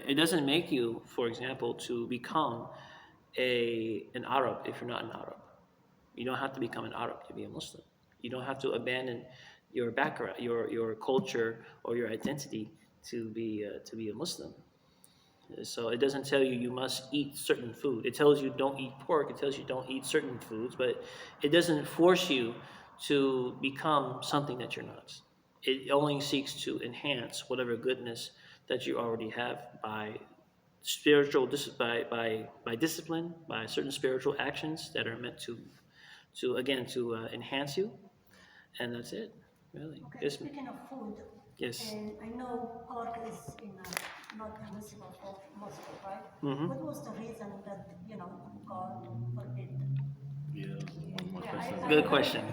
it doesn't make you, for example, to become an Arab if you're not an Arab. You don't have to become an Arab to be a Muslim. You don't have to abandon your background, your culture, or your identity to be a Muslim. So it doesn't tell you you must eat certain food. It tells you don't eat pork. It tells you don't eat certain foods, but it doesn't force you to become something that you're not. It only seeks to enhance whatever goodness that you already have by by discipline, by certain spiritual actions that are meant to enhance you, and that's it, really. Okay, speaking of food, yes. I know pork is not permissible for Muslims, right? Mm-hmm. What was the reason that God forbid? Good question.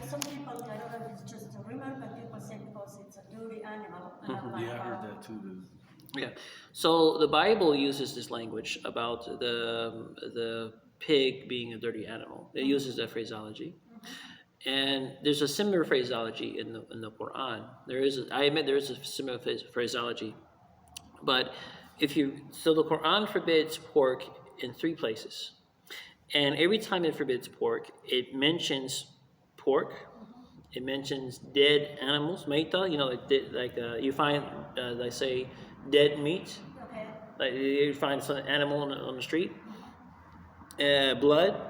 Some people, I don't know if it's just a rumor, but people say because it's a dirty animal. Mm-hmm. Yeah, I heard that too. Yeah. So the Bible uses this language about the pig being a dirty animal. It uses that phraseology. And there's a similar phraseology in the Qur'an. I admit there is a similar phraseology. But the Qur'an forbids pork in 3 places. And every time it forbids pork, it mentions pork. It mentions dead animals, meita, you find, they say, dead meat. Okay. Like you find some animal on the street. Blood.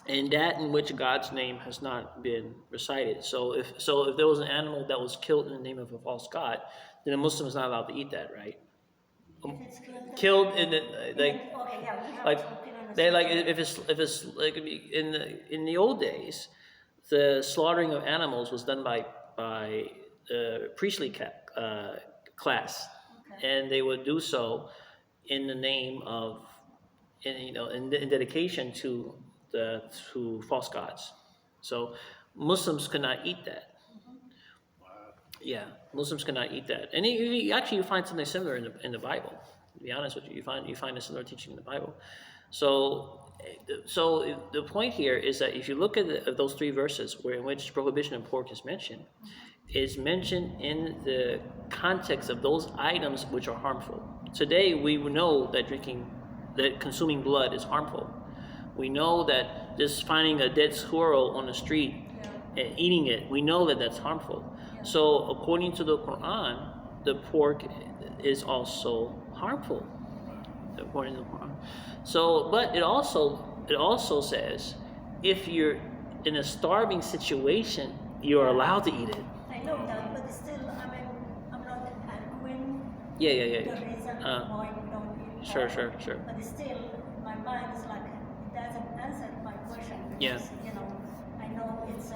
And that in which God's name has not been recited. So if there was an animal that was killed in the name of a false god, then a Muslim is not allowed to eat that, right? If it's Killed in the if it's like in the old days, the slaughtering of animals was done by the priestly class, and they would do so in the name of in dedication to false gods. So Muslims could not eat that. Yeah, Muslims cannot eat that. And you find something similar in the Bible. To be honest with you, you find a similar teaching in the Bible. So the point here is that if you look at those 3 verses in which prohibition of pork is mentioned in the context of those items which are harmful. Today we know that consuming blood is harmful. We know that just finding a dead squirrel on the street and eating it, we know that that's harmful. So according to the Qur'an, the pork is also harmful, according to the Qur'an. So, but it also says, if you're in a starving situation, you're allowed to eat it. I know that, but still, I'm not arguing Yeah. the reason why we don't eat pork. Sure. But still, my mind is like, it doesn't answer my question. Because, I know it's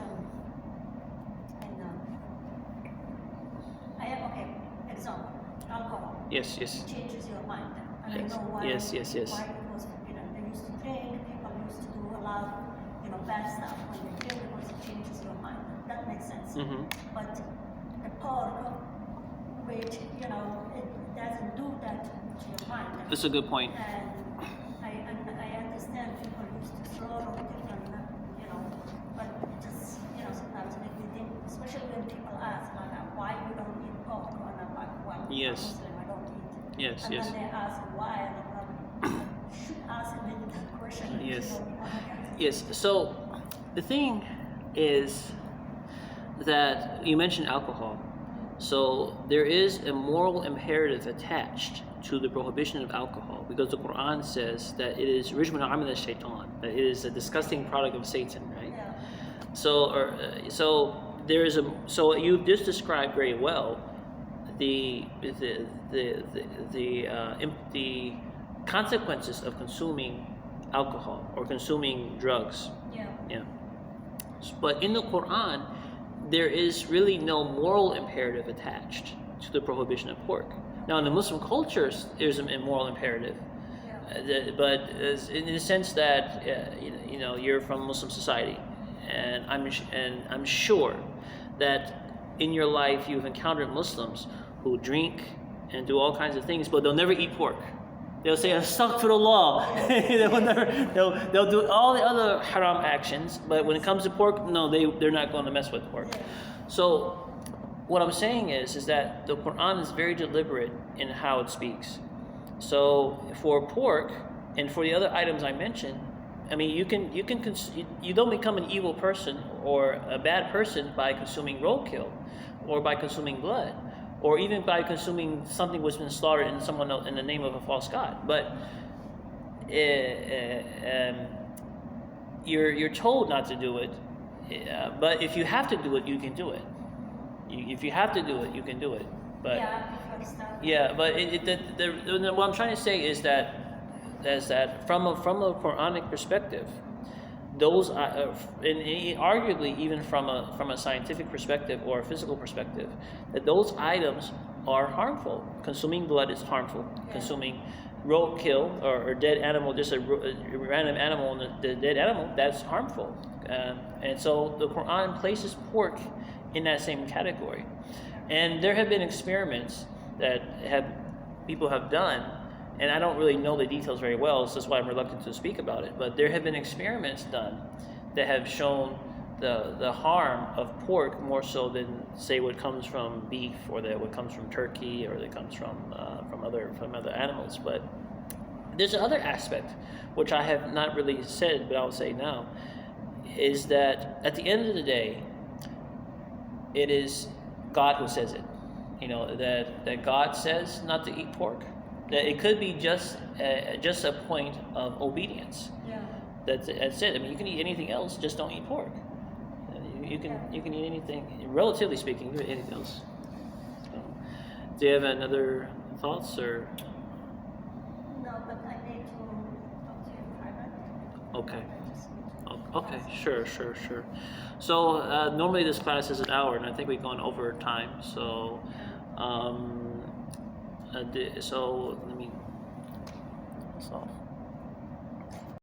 example, alcohol. Yes. It changes your mind. And Yes. I know why, Yes. why it was forbidden. They used to drink, people used to do a lot of, bad stuff when they drink because it changes your mind. That makes sense. Mm-hmm. But the pork, which, it doesn't do that to your mind. That's a good point. And I understand people used to slaughter different, but it just, sometimes make me think, especially when people ask, like, why you don't eat pork, and I'm like, well, Yes. I'm Muslim, I don't eat. Yes. And then they ask why, and I'm like, should ask a little that question. Yes. Yes. So the thing is that you mentioned alcohol. So there is a moral imperative attached to the prohibition of alcohol, because the Quran says that it is rijmun amal shaitan, that it is a disgusting product of Satan, right? Yeah. So you just described very well the consequences of consuming alcohol or consuming drugs. Yeah. But in the Quran, there is really no moral imperative attached to the prohibition of pork. Now, in the Muslim cultures, there's a moral imperative, but in the sense that you're from Muslim society, and I'm sure that in your life you've encountered Muslims who drink and do all kinds of things, but they'll never eat pork. They'll say astaghfirullah. They'll do all the other haram actions, but when it comes to pork, no, they're not going to mess with pork. So what I'm saying is that the Quran is very deliberate in how it speaks. So for pork and for the other items I mentioned, I mean, you don't become an evil person or a bad person by consuming roadkill, or by consuming blood, or even by consuming something which has been slaughtered in someone else, in the name of a false god. But you're told not to do it. But if you have to do it, you can do it. If you have to do it, you can do it. But yeah, but what I'm trying to say is that from a Quranic perspective, those and arguably even from a scientific perspective or a physical perspective, that those items are harmful. Consuming blood is harmful. Yeah. Consuming roadkill or dead animal, just a random animal, the dead animal, that's harmful. And so the Quran places pork in that same category. And there have been experiments that people have done, and I don't really know the details very well, so that's why I'm reluctant to speak about it. But there have been experiments done that have shown the harm of pork more so than, say, what comes from beef, or what comes from turkey, or that comes from other animals. But there's another aspect which I have not really said, but I'll say now, is that at the end of the day, it is God who says it. You know, that God says not to eat pork. That it could be just a point of obedience. Yeah. That's it. I mean, you can eat anything else, just don't eat pork. You can eat anything. Relatively speaking, you can eat anything else. So, do you have another thoughts or? No, but I need to talk to you privately. Okay. Okay, sure. So normally this class is an hour, and I think we've gone over time. So, so let me. That's all.